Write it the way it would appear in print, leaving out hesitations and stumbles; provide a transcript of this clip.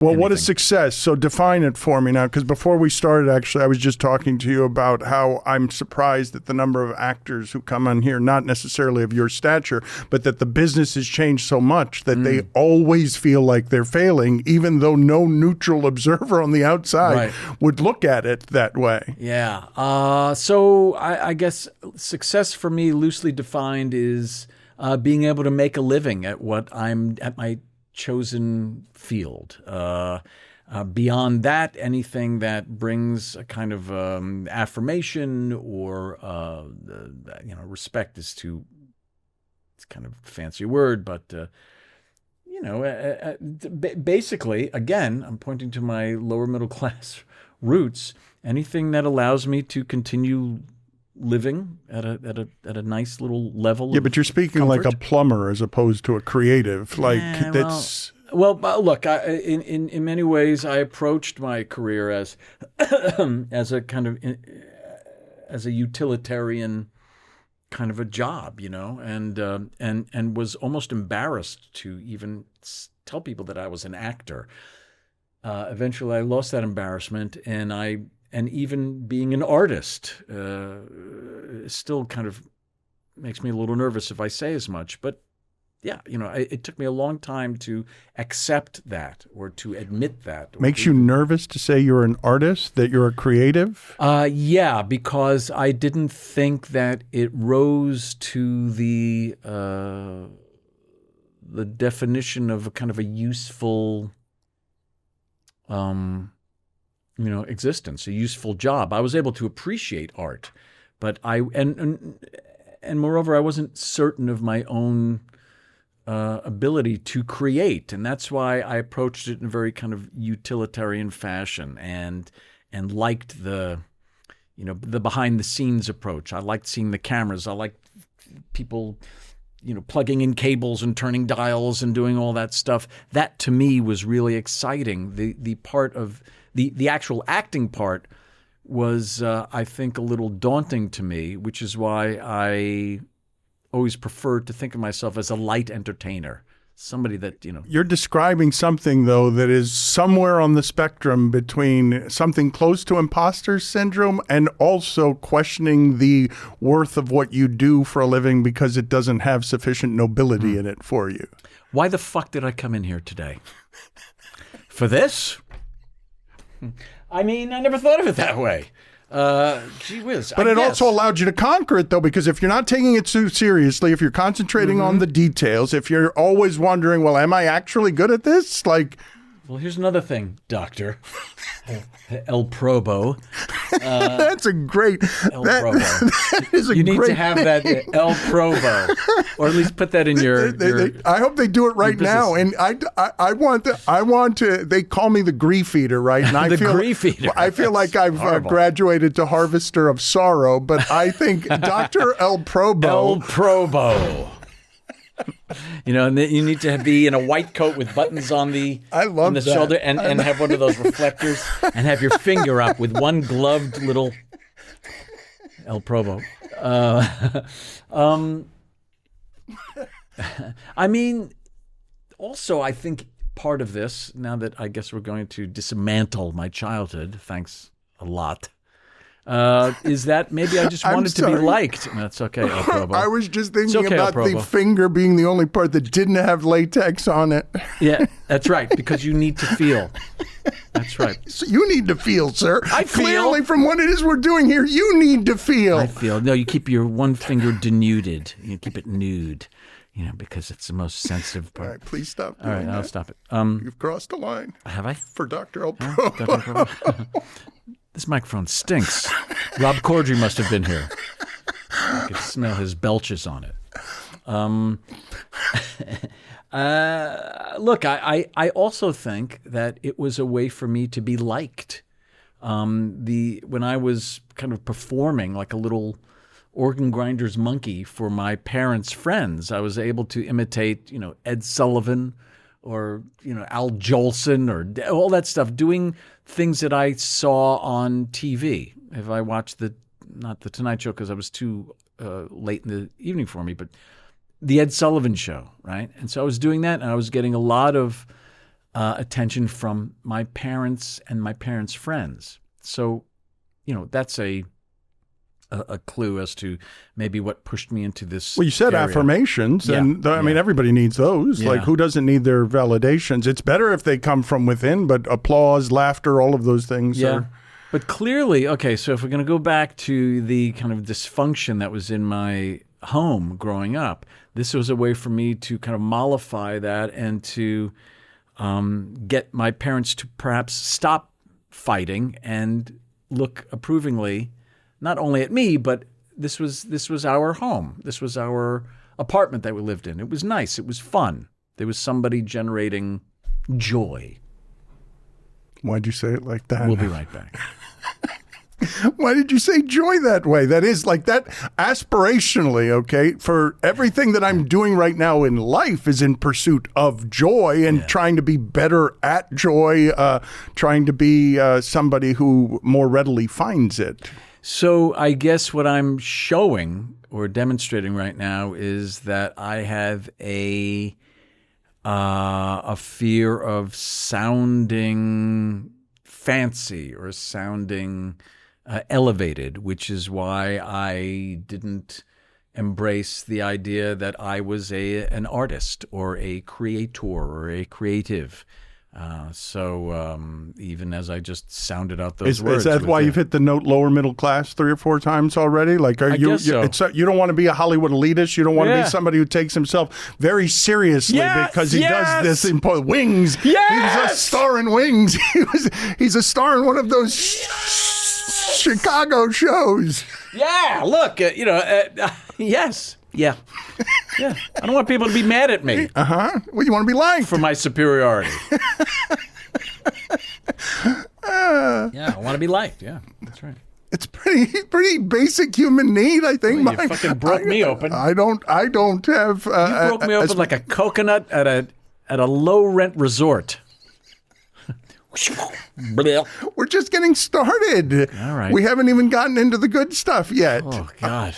Well, what is success? So define it for me now, because before we started, actually, I was just talking to you about how I'm surprised at the number of actors who come on here, not necessarily of your stature, but that the business has changed so much that they always feel like they're failing, even though no neutral observer on the outside would look at it that way. Yeah. So I guess success for me, loosely defined, is being able to make a living at my chosen field. Beyond that, anything that brings a kind of affirmation or respect is it's kind of a fancy word, but basically, again, I'm pointing to my lower middle class roots. Anything that allows me to continue living at a nice little level. Yeah, but you're speaking comfort. like a plumber as opposed to a creative. Well, look, in many ways, I approached my career as as a kind of as a utilitarian kind of a job, and was almost embarrassed to even tell people that I was an actor. Eventually, I lost that embarrassment, and even being an artist still kind of makes me a little nervous if I say as much. But yeah, it took me a long time to accept that or to admit that. Makes you nervous to say you're an artist, that you're a creative? Yeah, because I didn't think that it rose to the definition of a kind of a useful existence, a useful job. I was able to appreciate art, but and moreover, I wasn't certain of my own ability to create, and that's why I approached it in a very kind of utilitarian fashion, and liked the behind the scenes approach. I liked seeing the cameras. I liked people plugging in cables and turning dials and doing all that stuff. That to me was really exciting. The part of the actual acting part was, I think, a little daunting to me, which is why I always preferred to think of myself as a light entertainer, somebody that, You're describing something, though, that is somewhere on the spectrum between something close to imposter syndrome and also questioning the worth of what you do for a living because it doesn't have sufficient nobility in it for you. Why the fuck did I come in here today? For this? I mean, I never thought of it that way. Gee whiz. But it also allowed you to conquer it, though, because if you're not taking it too seriously, if you're concentrating on the details, if you're always wondering, well, am I actually good at this? Well, here's another thing, Doctor. El Probo. That's a great... El Probo. That is a you need great to have thing. that El Probo. Or at least put that in your... I hope they do it right now. And I want to... They call me the grief eater, right? And Grief eater. I feel like I've graduated to harvester of sorrow, but I think Dr. El Probo... El Probo. And then you need to be in a white coat with buttons on the shoulder and have one of those reflectors and have your finger up with one gloved little El Probo. I mean, also, I think part of this, now that I guess we're going to dismantle my childhood, thanks a lot, is that maybe I just wanted to be liked. That's okay, El Probo. I was just thinking okay, about the finger being the only part that didn't have latex on it. Yeah, that's right, because you need to feel. That's right. So you need to feel, sir. I feel. Clearly, from what it is we're doing here, you need to feel. I feel. No, you keep your one finger denuded. You keep it nude, because it's the most sensitive part. All right, please stop doing All right, that. I'll stop it. You've crossed the line. Have I? For Dr. El Probo. This microphone stinks. Rob Corddry must have been here. I could smell his belches on it. Look, I also think that it was a way for me to be liked. When I was kind of performing like a little organ grinder's monkey for my parents' friends, I was able to imitate, Ed Sullivan or, Al Jolson or all that stuff, doing things that I saw on TV. If I watched not the Tonight Show because I was too late in the evening for me, but the Ed Sullivan Show, right? And so I was doing that, and I was getting a lot of attention from my parents and my parents' friends. So, that's a clue as to maybe what pushed me into this. Well, you said area. Affirmations, and I mean, everybody needs those. Yeah. Like, who doesn't need their validations? It's better if they come from within, but applause, laughter, all of those things Yeah. are... But clearly, okay, so if we're going to go back to the kind of dysfunction that was in my home growing up, this was a way for me to kind of mollify that and to get my parents to perhaps stop fighting and look approvingly, not only at me, but this was our home. This was our apartment that we lived in. It was nice. It was fun. There was somebody generating joy. Why'd you say it like that? We'll be right back. Why did you say joy that way? That is like that aspirationally, okay? For everything that I'm doing right now in life is in pursuit of joy and trying to be better at joy, trying to be somebody who more readily finds it. So I guess what I'm showing or demonstrating right now is that I have a fear of sounding fancy or sounding elevated, which is why I didn't embrace the idea that I was an artist or a creator or a creative. So even as I just sounded out those words. Is that why you've hit the note lower middle class 3 or 4 times already? Like, I guess so. You don't want to be a Hollywood elitist. You don't want to be somebody who takes himself very seriously because he does this in Wings. Yes! He's a star in Wings. He's a star in one of those Chicago shows. Yeah, look, yes. Yeah. Yeah. I don't want people to be mad at me. Well, you want to be liked. For my superiority. Yeah, I want to be liked. Yeah, that's right. It's pretty basic human need, I think. Well, you fucking broke me open. I don't have... You broke me open like a coconut at a low-rent resort. We're just getting started. All right. We haven't even gotten into the good stuff yet. Oh, God.